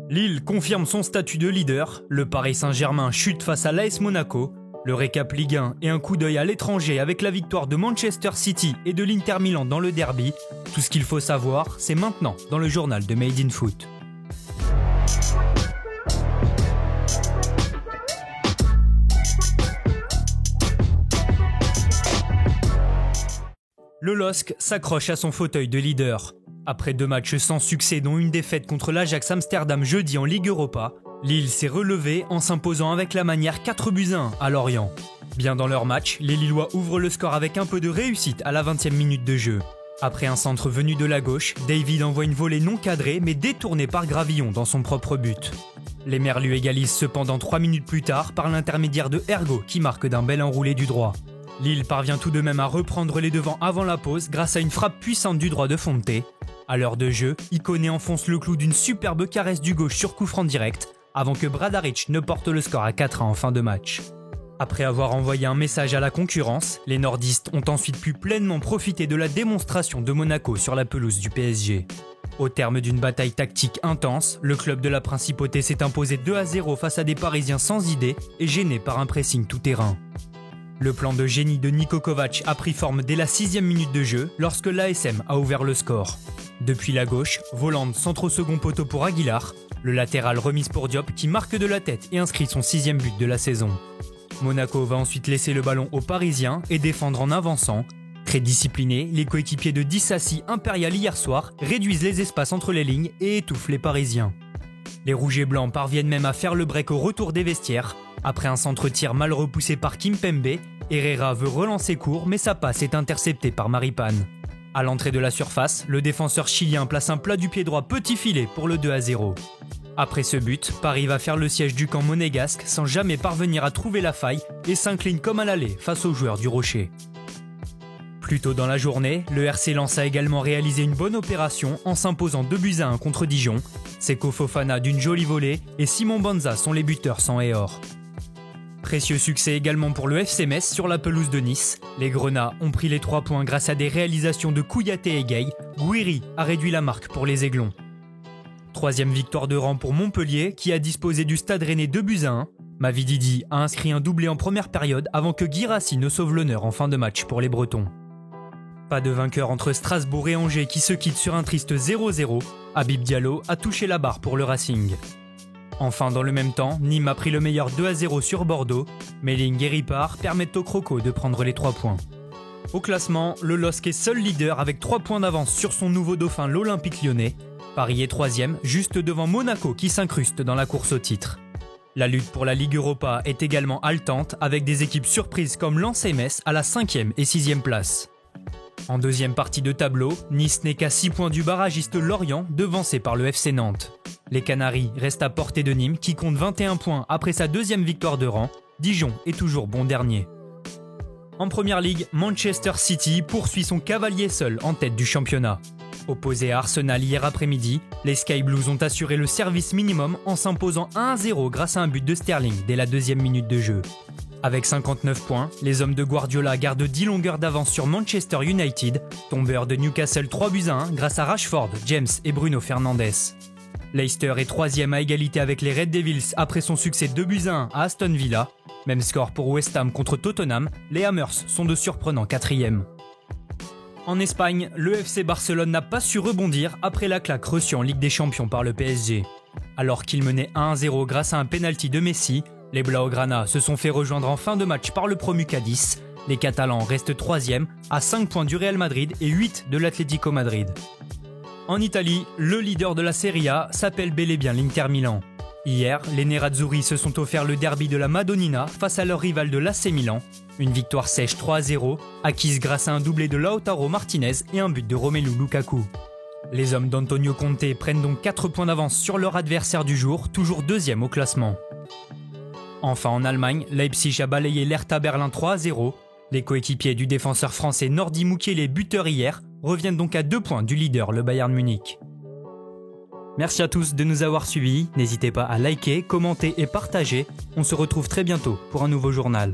Lille confirme son statut de leader, le Paris Saint-Germain chute face à l'AS Monaco, le récap Ligue 1 et un coup d'œil à l'étranger avec la victoire de Manchester City et de l'Inter Milan dans le derby. Tout ce qu'il faut savoir, c'est maintenant dans le journal de Made in Foot. Le LOSC s'accroche à son fauteuil de leader. Après 2 matchs sans succès dont une défaite contre l'Ajax Amsterdam jeudi en Ligue Europa, Lille s'est relevé en s'imposant avec la manière 4-1 à Lorient. Bien dans leur match, les Lillois ouvrent le score avec un peu de réussite à la 20e minute de jeu. Après un centre venu de la gauche, David envoie une volée non cadrée mais détournée par Gravillon dans son propre but. Les Merlus égalisent cependant 3 minutes plus tard par l'intermédiaire de Ergo qui marque d'un bel enroulé du droit. Lille parvient tout de même à reprendre les devants avant la pause grâce à une frappe puissante du droit de Fonte. À l'heure de jeu, Ikoné enfonce le clou d'une superbe caresse du gauche sur coup franc direct, avant que Bradaric ne porte le score à 4-1 en fin de match. Après avoir envoyé un message à la concurrence, les nordistes ont ensuite pu pleinement profiter de la démonstration de Monaco sur la pelouse du PSG. Au terme d'une bataille tactique intense, le club de la Principauté s'est imposé 2-0 face à des Parisiens sans idée et gênés par un pressing tout-terrain. Le plan de génie de Niko Kovac a pris forme dès la 6e minute de jeu lorsque l'ASM a ouvert le score. Depuis la gauche, Voland centre au second poteau pour Aguilar, le latéral remise pour Diop qui marque de la tête et inscrit son 6e but de la saison. Monaco va ensuite laisser le ballon aux Parisiens et défendre en avançant. Très disciplinés, les coéquipiers de Dissassi Impérial hier soir réduisent les espaces entre les lignes et étouffent les Parisiens. Les rouges et blancs parviennent même à faire le break au retour des vestiaires. Après un centre-tir mal repoussé par Kimpembe, Herrera veut relancer court mais sa passe est interceptée par Maripane. À l'entrée de la surface, le défenseur chilien place un plat du pied droit petit filet pour le 2-0. Après ce but, Paris va faire le siège du camp monégasque sans jamais parvenir à trouver la faille et s'incline comme à l'aller face aux joueurs du Rocher. Plus tôt dans la journée, le RC Lens a également réalisé une bonne opération en s'imposant 2-1 contre Dijon. Seko Fofana d'une jolie volée et Simon Banza sont les buteurs sans et or. Précieux succès également pour le FC Metz sur la pelouse de Nice. Les Grenats ont pris les 3 points grâce à des réalisations de Kouyaté et Gueye. Gouiri a réduit la marque pour les Aiglons. 3e victoire de rang pour Montpellier qui a disposé du Stade Rennais 2-1. Mavididi a inscrit un doublé en première période avant que Guirassy ne sauve l'honneur en fin de match pour les Bretons. Pas de vainqueur entre Strasbourg et Angers qui se quittent sur un triste 0-0. Habib Diallo a touché la barre pour le Racing. Enfin, dans le même temps, Nîmes a pris le meilleur 2-0 sur Bordeaux. Melling et Ripard permettent aux Crocos de prendre les 3 points. Au classement, le LOSC est seul leader avec 3 points d'avance sur son nouveau dauphin l'Olympique Lyonnais. Paris est 3e, juste devant Monaco qui s'incruste dans la course au titre. La lutte pour la Ligue Europa est également haletante avec des équipes surprises comme Lens et Metz à la 5e et 6e place. En deuxième partie de tableau, Nice n'est qu'à 6 points du barragiste Lorient, devancé par le FC Nantes. Les Canaries restent à portée de Nîmes qui compte 21 points après sa 2e victoire de rang. Dijon est toujours bon dernier. En première ligue, Manchester City poursuit son cavalier seul en tête du championnat. Opposé à Arsenal hier après-midi, les Sky Blues ont assuré le service minimum en s'imposant 1-0 grâce à un but de Sterling dès la 2e minute de jeu. Avec 59 points, les hommes de Guardiola gardent 10 longueurs d'avance sur Manchester United, tombeur de Newcastle 3-1 grâce à Rashford, James et Bruno Fernandes. Leicester est 3e à égalité avec les Red Devils après son succès 2-1 à Aston Villa. Même score pour West Ham contre Tottenham, les Hammers sont de surprenants 4e. En Espagne, le FC Barcelone n'a pas su rebondir après la claque reçue en Ligue des Champions par le PSG. Alors qu'il menait 1-0 grâce à un pénalty de Messi, les Blaugrana se sont fait rejoindre en fin de match par le promu Cadiz. Les Catalans restent 3e à 5 points du Real Madrid et 8 de l'Atlético Madrid. En Italie, le leader de la Serie A s'appelle bel et bien l'Inter Milan. Hier, les Nerazzurri se sont offerts le derby de la Madonnina face à leur rival de l'AC Milan. Une victoire sèche 3-0, acquise grâce à un doublé de Lautaro Martinez et un but de Romelu Lukaku. Les hommes d'Antonio Conte prennent donc 4 points d'avance sur leur adversaire du jour, toujours 2e au classement. Enfin en Allemagne, Leipzig a balayé l'Hertha Berlin 3-0. Les coéquipiers du défenseur français Nordi Mukiele, buteur hier, reviennent donc à 2 points du leader, le Bayern Munich. Merci à tous de nous avoir suivis, n'hésitez pas à liker, commenter et partager. On se retrouve très bientôt pour un nouveau journal.